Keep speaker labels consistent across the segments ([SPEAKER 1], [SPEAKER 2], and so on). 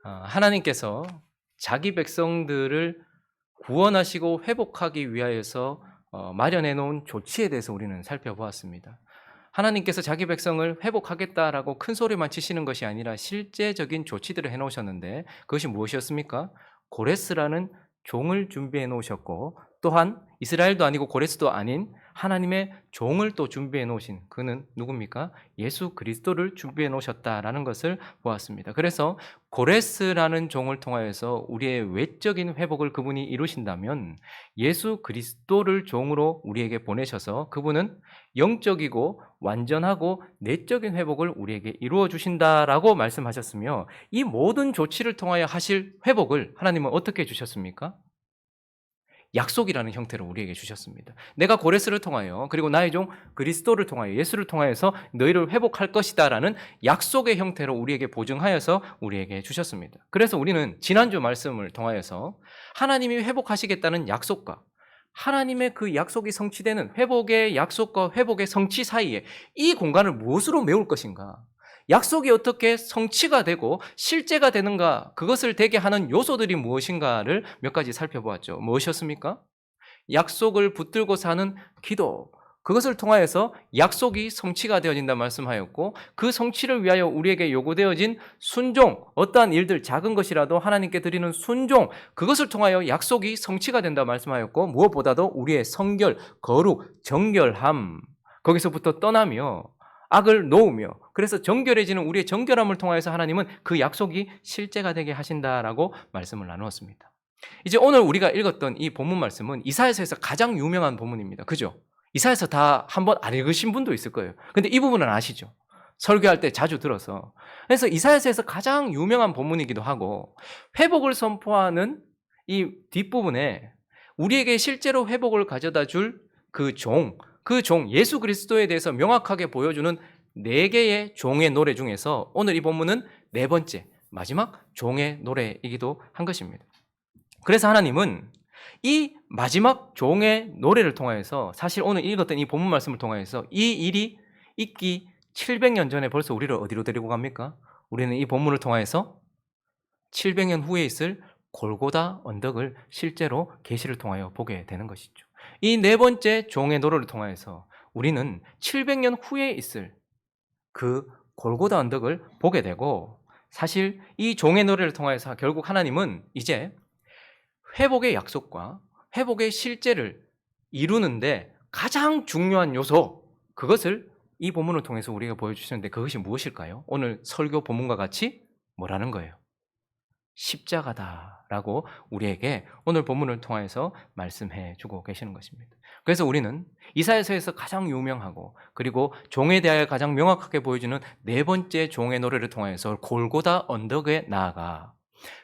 [SPEAKER 1] 하나님께서 자기 백성들을 구원하시고 회복하기 위하여서 마련해 놓은 조치에 대해서 우리는 살펴보았습니다. 하나님께서 자기 백성을 회복하겠다라고 큰 소리만 치시는 것이 아니라 실제적인 조치들을 해 놓으셨는데, 그것이 무엇이었습니까? 고레스라는 종을 준비해 놓으셨고, 또한 이스라엘도 아니고 고레스도 아닌 하나님의 종을 또 준비해 놓으신 그는 누굽니까? 예수 그리스도를 준비해 놓으셨다라는 것을 보았습니다. 그래서 고레스라는 종을 통하여서 우리의 외적인 회복을 그분이 이루신다면, 예수 그리스도를 종으로 우리에게 보내셔서 그분은 영적이고 완전하고 내적인 회복을 우리에게 이루어 주신다라고 말씀하셨으며, 이 모든 조치를 통하여 하실 회복을 하나님은 어떻게 주셨습니까? 약속이라는 형태로 우리에게 주셨습니다. 내가 고레스를 통하여, 그리고 나의 종 그리스도를 통하여, 예수를 통하여서 너희를 회복할 것이다라는 약속의 형태로 우리에게 보증하여서 우리에게 주셨습니다. 그래서 우리는 지난주 말씀을 통하여서 하나님이 회복하시겠다는 약속과 하나님의 그 약속이 성취되는 회복의 약속과 회복의 성취 사이에 이 공간을 무엇으로 메울 것인가, 약속이 어떻게 성취가 되고 실제가 되는가, 그것을 되게 하는 요소들이 무엇인가를 몇 가지 살펴보았죠. 무엇이었습니까? 약속을 붙들고 사는 기도, 그것을 통하여서 약속이 성취가 되어진다 말씀하였고, 그 성취를 위하여 우리에게 요구되어진 순종, 어떠한 일들 작은 것이라도 하나님께 드리는 순종, 그것을 통하여 약속이 성취가 된다 말씀하였고, 무엇보다도 우리의 성결, 거룩, 정결함, 거기서부터 떠나며 악을 놓으며, 그래서 정결해지는 우리의 정결함을 통하여서 하나님은 그 약속이 실제가 되게 하신다라고 말씀을 나누었습니다. 이제 오늘 우리가 읽었던 이 본문 말씀은 이사야서에서 가장 유명한 본문입니다. 그죠? 이사야서 다 한번 안 읽으신 분도 있을 거예요. 근데 이 부분은 아시죠? 설교할 때 자주 들어서. 그래서 이사야서에서 가장 유명한 본문이기도 하고, 회복을 선포하는 이 뒷부분에 우리에게 실제로 회복을 가져다 줄 그 종, 예수 그리스도에 대해서 명확하게 보여주는 4개의 종의 노래 중에서 오늘 이 본문은 4번째, 마지막 종의 노래이기도 한 것입니다. 그래서 하나님은 이 마지막 종의 노래를 통하여서, 사실 오늘 읽었던 이 본문 말씀을 통하여서 이 일이 있기 700년 전에 벌써 우리를 어디로 데리고 갑니까? 우리는 이 본문을 통하여서 700년 후에 있을 골고다 언덕을 실제로 계시를 통하여 보게 되는 것이죠. 이 4번째 종의 노래를 통하여서 우리는 700년 후에 있을 그 골고다 언덕을 보게 되고, 사실 이 종의 노래를 통해서 결국 하나님은 이제 회복의 약속과 회복의 실제를 이루는데 가장 중요한 요소, 그것을 이 본문을 통해서 우리가 보여주시는데, 그것이 무엇일까요? 오늘 설교 본문과 같이 뭐라는 거예요? 십자가다라고 우리에게 오늘 본문을 통해서 말씀해 주고 계시는 것입니다. 그래서 우리는 이사야서에서 가장 유명하고, 그리고 종에 대하여 가장 명확하게 보여주는 4번째 종의 노래를 통해서 골고다 언덕에 나아가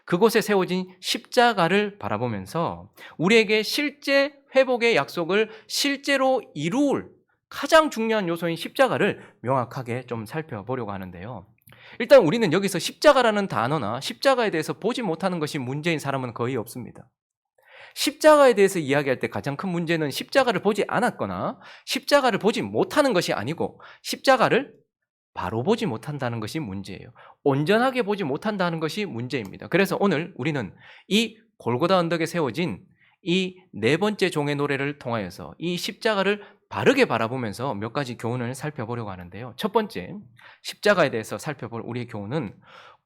[SPEAKER 1] 그곳에 세워진 십자가를 바라보면서 우리에게 실제 회복의 약속을 실제로 이룰 가장 중요한 요소인 십자가를 명확하게 좀 살펴보려고 하는데요. 일단 우리는 여기서 십자가라는 단어나 십자가에 대해서 보지 못하는 것이 문제인 사람은 거의 없습니다. 십자가에 대해서 이야기할 때 가장 큰 문제는 십자가를 보지 않았거나 십자가를 보지 못하는 것이 아니고, 십자가를 바로 보지 못한다는 것이 문제예요. 온전하게 보지 못한다는 것이 문제입니다. 그래서 오늘 우리는 이 골고다 언덕에 세워진 이 4번째 종의 노래를 통하여서 이 십자가를 바르게 바라보면서 몇 가지 교훈을 살펴보려고 하는데요. 첫 번째, 십자가에 대해서 살펴볼 우리의 교훈은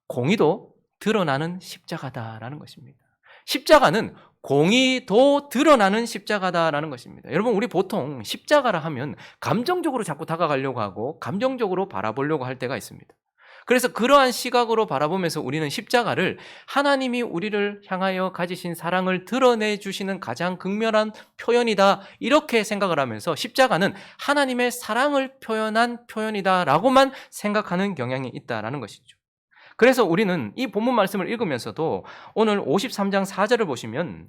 [SPEAKER 1] 공의도 드러나는 십자가다라는 것입니다. 십자가는 공의도 드러나는 십자가다라는 것입니다. 여러분, 우리 보통 십자가라 하면 감정적으로 자꾸 다가가려고 하고 감정적으로 바라보려고 할 때가 있습니다. 그래서 그러한 시각으로 바라보면서 우리는 십자가를 하나님이 우리를 향하여 가지신 사랑을 드러내 주시는 가장 극명한 표현이다, 이렇게 생각을 하면서 십자가는 하나님의 사랑을 표현한 표현이다라고만 생각하는 경향이 있다라는 것이죠. 그래서 우리는 이 본문 말씀을 읽으면서도 오늘 53장 4절을 보시면,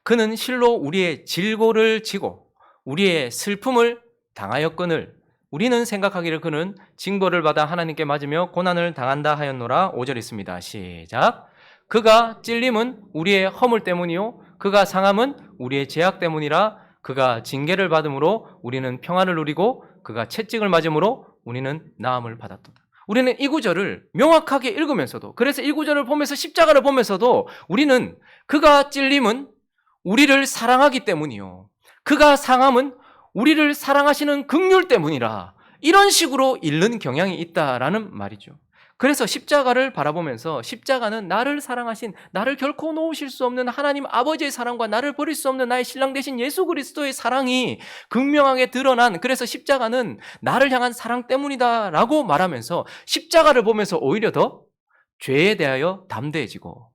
[SPEAKER 1] 그는 실로 우리의 질고를 지고 우리의 슬픔을 당하였거늘 우리는 생각하기를 그는 징벌을 받아 하나님께 맞으며 고난을 당한다 하였노라. 5절 있습니다. 시작. 그가 찔림은 우리의 허물 때문이요 그가 상함은 우리의 죄악 때문이라. 그가 징계를 받음으로 우리는 평안을 누리고 그가 채찍을 맞음으로 우리는 나음을 받았도다. 우리는 이 구절을 명확하게 읽으면서도, 그래서 이 구절을 보면서 십자가를 보면서도 우리는 그가 찔림은 우리를 사랑하기 때문이요, 그가 상함은 우리를 사랑하시는 긍휼 때문이라, 이런 식으로 읽는 경향이 있다라는 말이죠. 그래서 십자가를 바라보면서 십자가는 나를 사랑하신, 나를 결코 놓으실 수 없는 하나님 아버지의 사랑과 나를 버릴 수 없는 나의 신랑 되신 예수 그리스도의 사랑이 극명하게 드러난, 그래서 십자가는 나를 향한 사랑 때문이다라고 말하면서 십자가를 보면서 오히려 더 죄에 대하여 담대해지고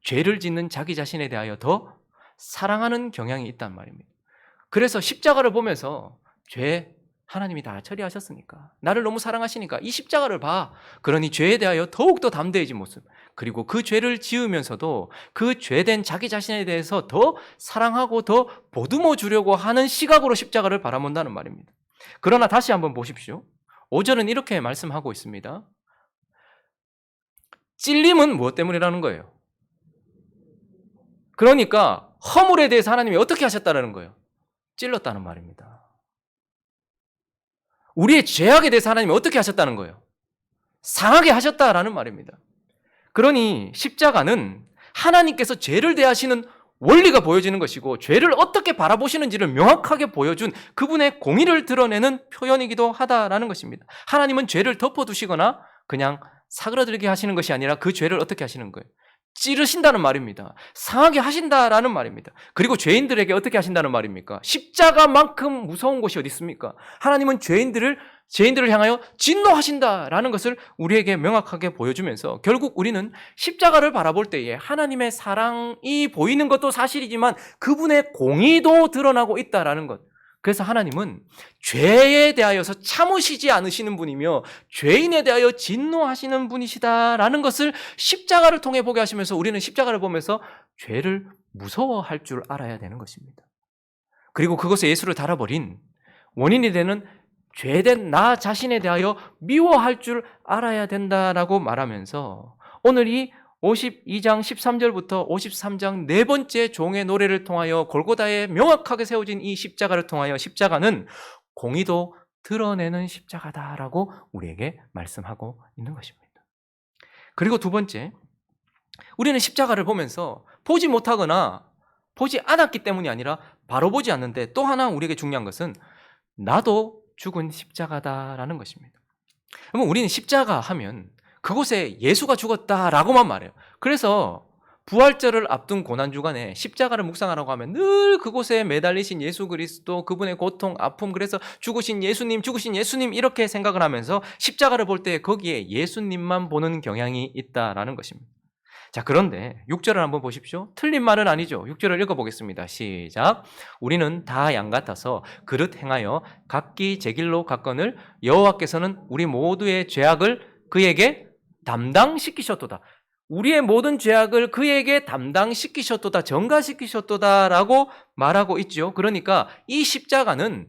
[SPEAKER 1] 죄를 짓는 자기 자신에 대하여 더 사랑하는 경향이 있단 말입니다. 그래서 십자가를 보면서 죄, 하나님이 다 처리하셨으니까, 나를 너무 사랑하시니까 이 십자가를 봐. 그러니 죄에 대하여 더욱더 담대해진 모습, 그리고 그 죄를 지으면서도 그 죄된 자기 자신에 대해서 더 사랑하고 더 보듬어 주려고 하는 시각으로 십자가를 바라본다는 말입니다. 그러나 다시 한번 보십시오. 5절은 이렇게 말씀하고 있습니다. 찔림은 무엇 때문이라는 거예요? 그러니까 허물에 대해서 하나님이 어떻게 하셨다는 거예요? 찔렀다는 말입니다. 우리의 죄악에 대해서 하나님이 어떻게 하셨다는 거예요? 상하게 하셨다라는 말입니다. 그러니 십자가는 하나님께서 죄를 대하시는 원리가 보여지는 것이고, 죄를 어떻게 바라보시는지를 명확하게 보여준 그분의 공의를 드러내는 표현이기도 하다라는 것입니다. 하나님은 죄를 덮어두시거나 그냥 사그러들게 하시는 것이 아니라 그 죄를 어떻게 하시는 거예요? 찌르신다는 말입니다. 상하게 하신다라는 말입니다. 그리고 죄인들에게 어떻게 하신다는 말입니까? 십자가만큼 무서운 것이 어디 있습니까? 하나님은 죄인들을 향하여 진노하신다라는 것을 우리에게 명확하게 보여주면서, 결국 우리는 십자가를 바라볼 때에 하나님의 사랑이 보이는 것도 사실이지만 그분의 공의도 드러나고 있다라는 것. 그래서 하나님은 죄에 대하여서 참으시지 않으시는 분이며 죄인에 대하여 진노하시는 분이시다라는 것을 십자가를 통해 보게 하시면서, 우리는 십자가를 보면서 죄를 무서워할 줄 알아야 되는 것입니다. 그리고 그것에 예수를 달아버린 원인이 되는 죄된 나 자신에 대하여 미워할 줄 알아야 된다라고 말하면서, 오늘 이 52장 13절부터 53장 네 번째 종의 노래를 통하여 골고다에 명확하게 세워진 이 십자가를 통하여 십자가는 공의도 드러내는 십자가다라고 우리에게 말씀하고 있는 것입니다. 그리고 두 번째, 우리는 십자가를 보면서 보지 못하거나 보지 않았기 때문이 아니라 바로 보지 않는데, 또 하나 우리에게 중요한 것은 나도 죽은 십자가다라는 것입니다. 그러면 우리는 십자가 하면 그곳에 예수가 죽었다라고만 말해요. 그래서 부활절을 앞둔 고난주간에 십자가를 묵상하라고 하면 늘 그곳에 매달리신 예수 그리스도, 그분의 고통, 아픔, 그래서 죽으신 예수님 이렇게 생각을 하면서 십자가를 볼 때 거기에 예수님만 보는 경향이 있다라는 것입니다. 자, 그런데 6절을 한번 보십시오. 틀린 말은 아니죠. 6절을 읽어보겠습니다. 시작. 우리는 다 양 같아서 그릇 행하여 각기 제 길로 갔거늘 여호와께서는 우리 모두의 죄악을 그에게 담당시키셨도다. 우리의 모든 죄악을 그에게 담당시키셨도다, 전가시키셨도다라고 말하고 있죠. 그러니까 이 십자가는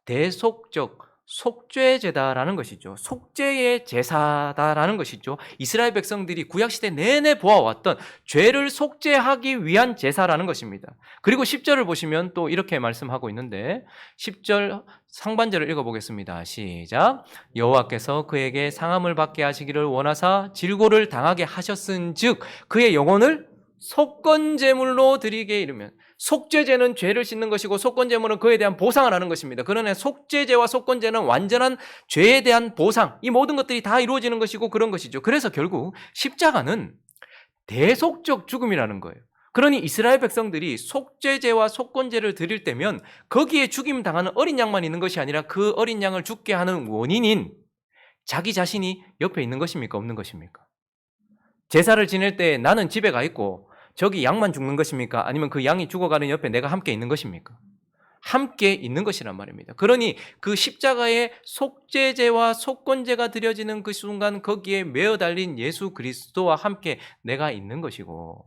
[SPEAKER 1] 대속적 속죄제다라는 것이죠. 속죄의 제사다라는 것이죠. 이스라엘 백성들이 구약시대 내내 보아왔던 죄를 속죄하기 위한 제사라는 것입니다. 그리고 10절을 보시면 또 이렇게 말씀하고 있는데, 10절 상반절을 읽어보겠습니다. 시작. 여호와께서 그에게 상함을 받게 하시기를 원하사 질고를 당하게 하셨은즉 그의 영혼을 속건제물로 드리게 이르면, 속죄제는 죄를 씻는 것이고 속건제물은 그에 대한 보상을 하는 것입니다. 그러나 속죄제와 속건제는 완전한 죄에 대한 보상, 이 모든 것들이 다 이루어지는 것이고 그런 것이죠. 그래서 결국 십자가는 대속적 죽음이라는 거예요. 그러니 이스라엘 백성들이 속죄제와 속건제를 드릴 때면 거기에 죽임 당하는 어린 양만 있는 것이 아니라 그 어린 양을 죽게 하는 원인인 자기 자신이 옆에 있는 것입니까? 없는 것입니까? 제사를 지낼 때 나는 집에 가 있고 저기 양만 죽는 것입니까? 아니면 그 양이 죽어가는 옆에 내가 함께 있는 것입니까? 함께 있는 것이란 말입니다. 그러니 그 십자가의 속죄제와 속건제가 드려지는 그 순간 거기에 매어 달린 예수 그리스도와 함께 내가 있는 것이고,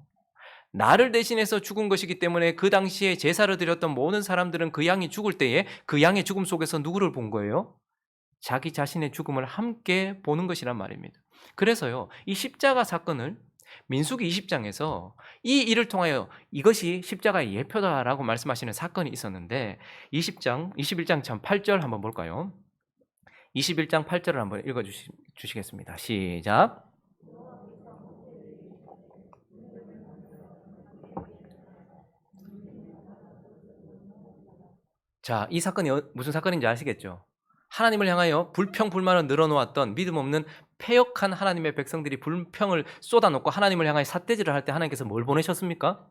[SPEAKER 1] 나를 대신해서 죽은 것이기 때문에 그 당시에 제사를 드렸던 모든 사람들은 그 양이 죽을 때에 그 양의 죽음 속에서 누구를 본 거예요? 자기 자신의 죽음을 함께 보는 것이란 말입니다. 그래서요, 이 십자가 사건을 민수기 20장에서 이 일을 통하여 이것이 십자가의 예표다라고 말씀하시는 사건이 있었는데, 21장 참 8절 한번 볼까요? 21장 8절을 한번 읽어주시겠습니다. 시작. 자, 이 사건이 무슨 사건인지 아시겠죠? 하나님을 향하여 불평, 불만을 늘어놓았던 믿음 없는 패역한 하나님의 백성들이 불평을 쏟아놓고 하나님을 향하여 삿대질을 할 때 하나님께서 뭘 보내셨습니까?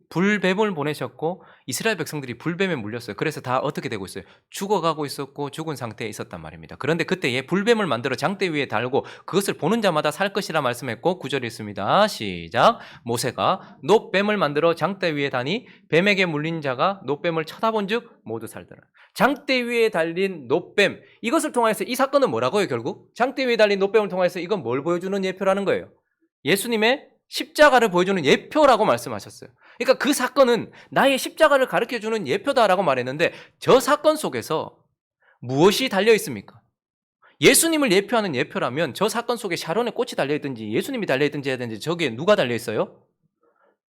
[SPEAKER 1] 불뱀을 보내셨고 이스라엘 백성들이 불뱀에 물렸어요. 그래서 다 어떻게 되고 있어요? 죽어가고 있었고 죽은 상태에 있었단 말입니다. 그런데 그때에 불뱀을 만들어 장대 위에 달고 그것을 보는 자마다 살 것이라 말씀했고 9절이 있습니다. 시작. 모세가 놋뱀을 만들어 장대 위에 다니 뱀에게 물린 자가 놋뱀을 쳐다본 즉 모두 살더라. 장대 위에 달린 놋뱀, 이것을 통해서 이 사건은 뭐라고요? 결국 장대 위에 달린 놋뱀을 통해서 이건 뭘 보여주는 예표라는 거예요? 예수님의 십자가를 보여주는 예표라고 말씀하셨어요. 그러니까 그 사건은 나의 십자가를 가르쳐주는 예표다라고 말했는데 저 사건 속에서 무엇이 달려 있습니까? 예수님을 예표하는 예표라면 저 사건 속에 샤론의 꽃이 달려있든지 예수님이 달려있든지 해야 되는지 저기에 누가 달려있어요?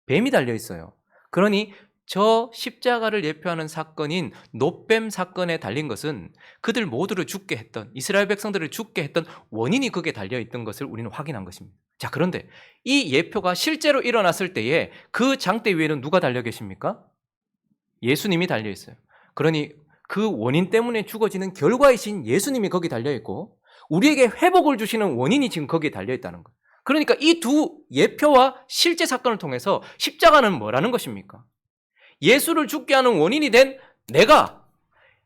[SPEAKER 1] 뱀이 달려있어요. 그러니 저 십자가를 예표하는 사건인 놋뱀 사건에 달린 것은 그들 모두를 죽게 했던, 이스라엘 백성들을 죽게 했던 원인이 거기에 달려있던 것을 우리는 확인한 것입니다. 자, 그런데 이 예표가 실제로 일어났을 때에 그 장대 위에는 누가 달려 계십니까? 예수님이 달려있어요. 그러니 그 원인 때문에 죽어지는 결과이신 예수님이 거기 달려있고 우리에게 회복을 주시는 원인이 지금 거기에 달려있다는 거예요. 그러니까 이 두 예표와 실제 사건을 통해서 십자가는 뭐라는 것입니까? 예수를 죽게 하는 원인이 된 내가,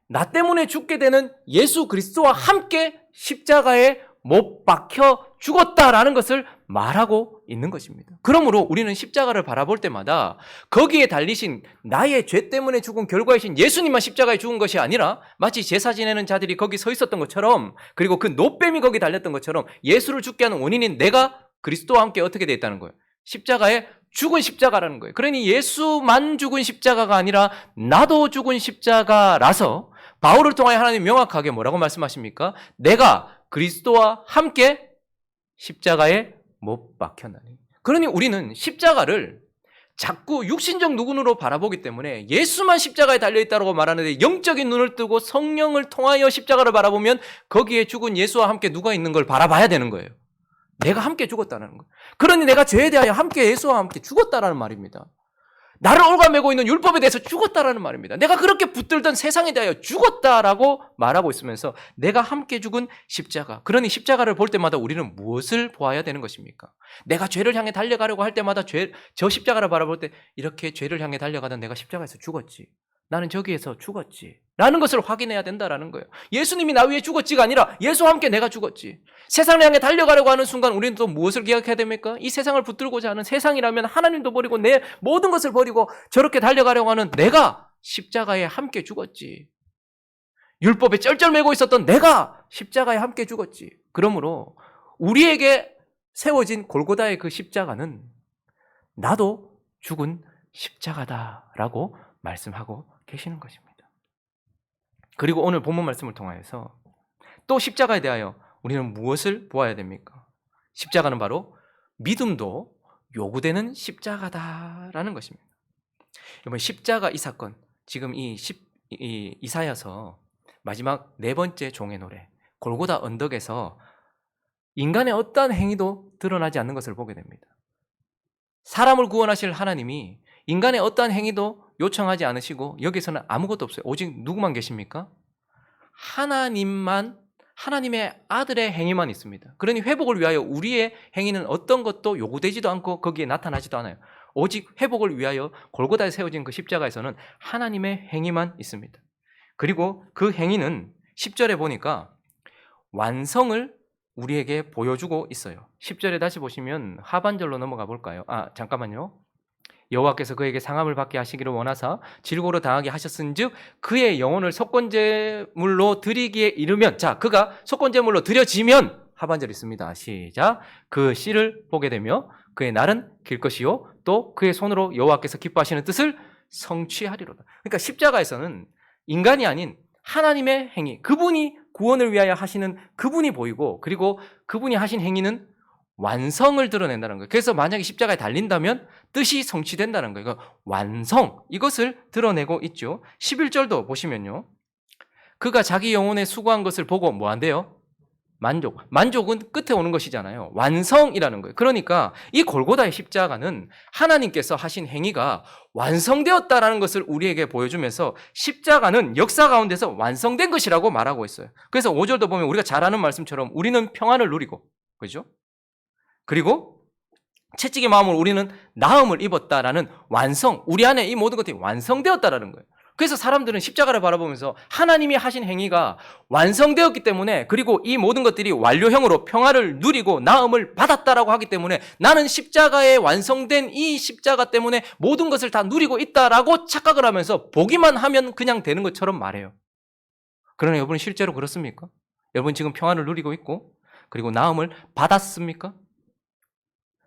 [SPEAKER 1] 나 때문에 죽게 되는 예수 그리스도와 함께 십자가에 못 박혀 죽었다라는 것을 말하고 있는 것입니다. 그러므로 우리는 십자가를 바라볼 때마다 거기에 달리신 나의 죄 때문에 죽은 결과이신 예수님만 십자가에 죽은 것이 아니라 마치 제사 지내는 자들이 거기 서 있었던 것처럼, 그리고 그 놋뱀이 거기 달렸던 것처럼 예수를 죽게 하는 원인인 내가 그리스도와 함께 어떻게 되어 있다는 거예요? 십자가에 죽은 십자가라는 거예요. 그러니 예수만 죽은 십자가가 아니라 나도 죽은 십자가라서 바울을 통하여 하나님 명확하게 뭐라고 말씀하십니까? 내가 그리스도와 함께 십자가에 못 박혔나니. 그러니 우리는 십자가를 자꾸 육신적 눈으로 바라보기 때문에 예수만 십자가에 달려있다고 말하는데 영적인 눈을 뜨고 성령을 통하여 십자가를 바라보면 거기에 죽은 예수와 함께 누가 있는 걸 바라봐야 되는 거예요. 내가 함께 죽었다는 거. 그러니 내가 죄에 대하여 함께 예수와 함께 죽었다라는 말입니다. 나를 얽어매고 있는 율법에 대해서 죽었다라는 말입니다. 내가 그렇게 붙들던 세상에 대하여 죽었다라고 말하고 있으면서 내가 함께 죽은 십자가. 그러니 십자가를 볼 때마다 우리는 무엇을 보아야 되는 것입니까? 내가 죄를 향해 달려가려고 할 때마다 저 십자가를 바라볼 때 이렇게 죄를 향해 달려가던 내가 십자가에서 죽었지. 나는 저기에서 죽었지. 라는 것을 확인해야 된다라는 거예요. 예수님이 나 위해 죽었지가 아니라 예수와 함께 내가 죽었지. 세상을 향해 달려가려고 하는 순간 우리는 또 무엇을 기억해야 됩니까? 이 세상을 붙들고자 하는 세상이라면 하나님도 버리고 내 모든 것을 버리고 저렇게 달려가려고 하는 내가 십자가에 함께 죽었지. 율법에 쩔쩔매고 있었던 내가 십자가에 함께 죽었지. 그러므로 우리에게 세워진 골고다의 그 십자가는 나도 죽은 십자가다라고 말씀하고 계시는 것입니다. 그리고 오늘 본문 말씀을 통하여서 또 십자가에 대하여 우리는 무엇을 보아야 됩니까? 십자가는 바로 믿음도 요구되는 십자가다라는 것입니다. 여러분, 십자가 이 사건, 지금 이 이사야서 마지막 네 번째 종의 노래 골고다 언덕에서 인간의 어떠한 행위도 드러나지 않는 것을 보게 됩니다. 사람을 구원하실 하나님이 인간의 어떠한 행위도 요청하지 않으시고 여기서는 아무것도 없어요. 오직 누구만 계십니까? 하나님만, 하나님의 아들의 행위만 있습니다. 그러니 회복을 위하여 우리의 행위는 어떤 것도 요구되지도 않고 거기에 나타나지도 않아요. 오직 회복을 위하여 골고다에 세워진 그 십자가에서는 하나님의 행위만 있습니다. 그리고 그 행위는 10절에 보니까 완성을 우리에게 보여주고 있어요. 10절에 다시 보시면 하반절로 넘어가 볼까요? 잠깐만요. 여호와께서 그에게 상함을 받게 하시기를 원하사 질고로 당하게 하셨은즉 그의 영혼을 속건제물로 드리기에 이르면, 자, 그가 속건제물로 드려지면 하반절 있습니다. 시작. 그 씨를 보게 되며 그의 날은 길 것이요 또 그의 손으로 여호와께서 기뻐하시는 뜻을 성취하리로다. 그러니까 십자가에서는 인간이 아닌 하나님의 행위, 그분이 구원을 위하여 하시는 그분이 보이고, 그리고 그분이 하신 행위는 완성을 드러낸다는 거예요. 그래서 만약에 십자가에 달린다면 뜻이 성취된다는 거예요. 완성, 이것을 드러내고 있죠. 11절도 보시면요. 그가 자기 영혼에 수고한 것을 보고 뭐 한대요? 만족. 만족은 끝에 오는 것이잖아요. 완성이라는 거예요. 그러니까 이 골고다의 십자가는 하나님께서 하신 행위가 완성되었다라는 것을 우리에게 보여주면서 십자가는 역사 가운데서 완성된 것이라고 말하고 있어요. 그래서 5절도 보면 우리가 잘 아는 말씀처럼 우리는 평안을 누리고, 그죠? 그리고 채찍의 마음으로 우리는 나음을 입었다라는 완성, 우리 안에 이 모든 것들이 완성되었다라는 거예요. 그래서 사람들은 십자가를 바라보면서 하나님이 하신 행위가 완성되었기 때문에, 그리고 이 모든 것들이 완료형으로 평화를 누리고 나음을 받았다라고 하기 때문에 나는 십자가에 완성된 이 십자가 때문에 모든 것을 다 누리고 있다라고 착각을 하면서 보기만 하면 그냥 되는 것처럼 말해요. 그러나 여러분 실제로 그렇습니까? 여러분 지금 평화를 누리고 있고 그리고 나음을 받았습니까?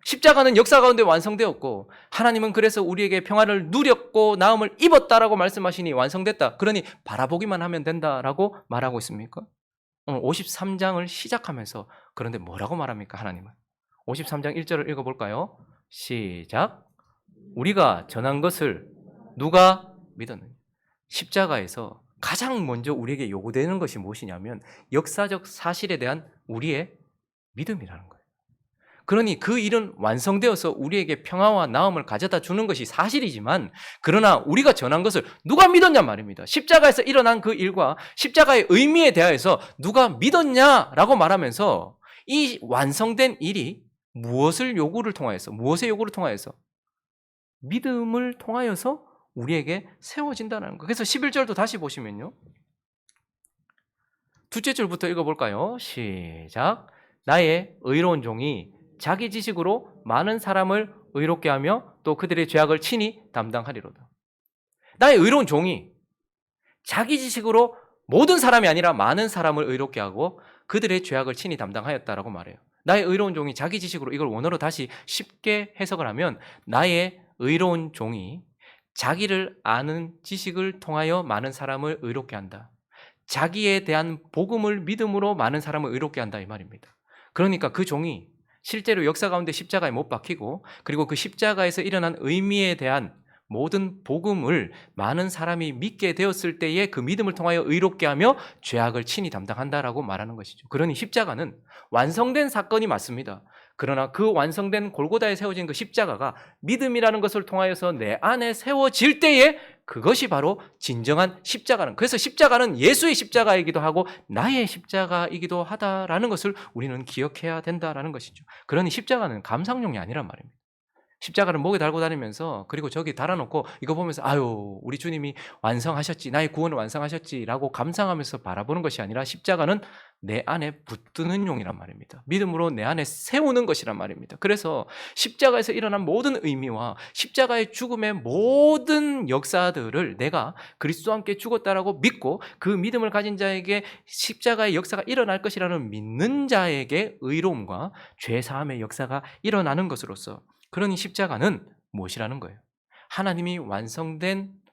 [SPEAKER 1] 십자가는 역사 가운데 완성되었고 하나님은 그래서 우리에게 평화를 누렸고 나음을 입었다라고 말씀하시니 완성됐다. 그러니 바라보기만 하면 된다라고 말하고 있습니까? 오늘 53장을 시작하면서 그런데 뭐라고 말합니까? 하나님은 53장 1절을 읽어볼까요? 시작. 우리가 전한 것을 누가 믿었느냐? 십자가에서 가장 먼저 우리에게 요구되는 것이 무엇이냐면 역사적 사실에 대한 우리의 믿음이라는 거예요. 그러니 그 일은 완성되어서 우리에게 평화와 나음을 가져다 주는 것이 사실이지만, 그러나 우리가 전한 것을 누가 믿었냐 말입니다. 십자가에서 일어난 그 일과 십자가의 의미에 대하여서 누가 믿었냐라고 말하면서 이 완성된 일이 무엇의 요구를 통하여서 믿음을 통하여서 우리에게 세워진다는 거. 그래서 11절도 다시 보시면요, 둘째 줄부터 읽어볼까요? 시작. 나의 의로운 종이 자기 지식으로 많은 사람을 의롭게 하며 또 그들의 죄악을 친히 담당하리로다. 나의 의로운 종이 자기 지식으로 모든 사람이 아니라 많은 사람을 의롭게 하고 그들의 죄악을 친히 담당하였다라고 말해요. 나의 의로운 종이 자기 지식으로, 이걸 원어로 다시 쉽게 해석을 하면 나의 의로운 종이 자기를 아는 지식을 통하여 많은 사람을 의롭게 한다. 자기에 대한 복음을 믿음으로 많은 사람을 의롭게 한다, 이 말입니다. 그러니까 그 종이 실제로 역사 가운데 십자가에 못 박히고 그리고 그 십자가에서 일어난 의미에 대한 모든 복음을 많은 사람이 믿게 되었을 때에 그 믿음을 통하여 의롭게 하며 죄악을 친히 담당한다라고 말하는 것이죠. 그러니 십자가는 완성된 사건이 맞습니다. 그러나 그 완성된 골고다에 세워진 그 십자가가 믿음이라는 것을 통하여서 내 안에 세워질 때에 그것이 바로 진정한 십자가는, 그래서 십자가는 예수의 십자가이기도 하고 나의 십자가이기도 하다라는 것을 우리는 기억해야 된다라는 것이죠. 그러니 십자가는 감상용이 아니란 말입니다. 십자가를 목에 달고 다니면서 그리고 저기 달아놓고 이거 보면서 아유 우리 주님이 완성하셨지, 나의 구원을 완성하셨지라고 감상하면서 바라보는 것이 아니라 십자가는 내 안에 붙드는 용이란 말입니다. 믿음으로 내 안에 세우는 것이란 말입니다. 그래서 십자가에서 일어난 모든 의미와 십자가의 죽음의 모든 역사들을 내가 그리스도와 함께 죽었다라고 믿고 그 믿음을 가진 자에게 십자가의 역사가 일어날 것이라는 믿는 자에게 의로움과 죄사함의 역사가 일어나는 것으로서, 그러니 십자가는 무엇이라는 거예요? 하나님이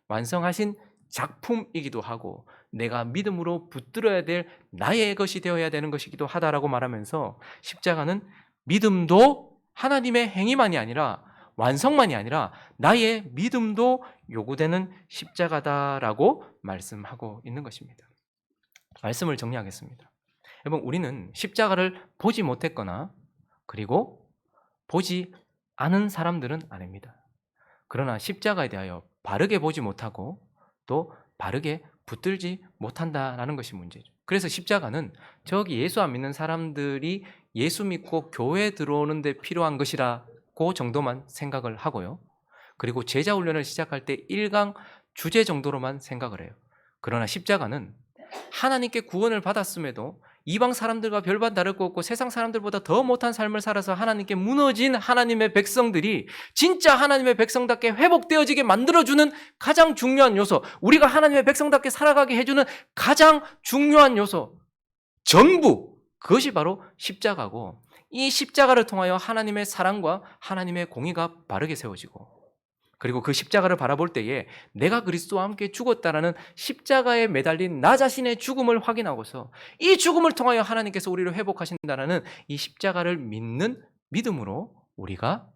[SPEAKER 1] 완성하신 작품이기도 하고 내가 믿음으로 붙들어야 될 나의 것이 되어야 되는 것이기도 하다라고 말하면서 십자가는 믿음도 하나님의 행위만이 아니라 완성만이 아니라 나의 믿음도 요구되는 십자가다라고 말씀하고 있는 것입니다. 말씀을 정리하겠습니다. 여러분, 우리는 십자가를 보지 못했거나 그리고 보지 않은 사람들은 아닙니다. 그러나 십자가에 대하여 바르게 보지 못하고 또 바르게 붙들지 못한다라는 것이 문제죠. 그래서 십자가는 저기 예수 안 믿는 사람들이 예수 믿고 교회에 들어오는 데 필요한 것이라고 정도만 생각을 하고요. 그리고 제자 훈련을 시작할 때 1강 주제 정도로만 생각을 해요. 그러나 십자가는 하나님께 구원을 받았음에도 이방 사람들과 별반 다를 것 없고 세상 사람들보다 더 못한 삶을 살아서 하나님께 무너진 하나님의 백성들이 진짜 하나님의 백성답게 회복되어지게 만들어주는 가장 중요한 요소, 우리가 하나님의 백성답게 살아가게 해주는 가장 중요한 요소, 전부 그것이 바로 십자가고, 이 십자가를 통하여 하나님의 사랑과 하나님의 공의가 바르게 세워지고, 그리고 그 십자가를 바라볼 때에 내가 그리스도와 함께 죽었다라는 십자가에 매달린 나 자신의 죽음을 확인하고서 이 죽음을 통하여 하나님께서 우리를 회복하신다라는 이 십자가를 믿는 믿음으로 우리가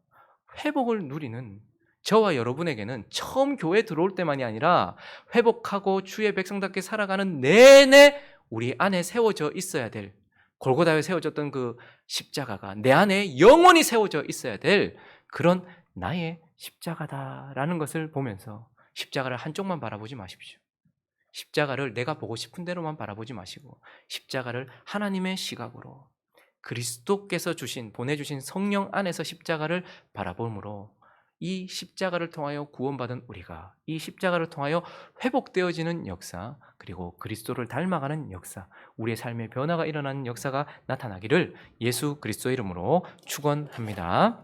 [SPEAKER 1] 회복을 누리는 저와 여러분에게는 처음 교회 들어올 때만이 아니라 회복하고 주의 백성답게 살아가는 내내 우리 안에 세워져 있어야 될, 골고다에 세워졌던 그 십자가가 내 안에 영원히 세워져 있어야 될 그런 나의 십자가다라는 것을 보면서 십자가를 한쪽만 바라보지 마십시오. 십자가를 내가 보고 싶은 대로만 바라보지 마시고 십자가를 하나님의 시각으로 그리스도께서 보내주신 성령 안에서 십자가를 바라봄으로 이 십자가를 통하여 구원받은 우리가 이 십자가를 통하여 회복되어지는 역사, 그리고 그리스도를 닮아가는 역사, 우리의 삶의 변화가 일어나는 역사가 나타나기를 예수 그리스도의 이름으로 축원합니다.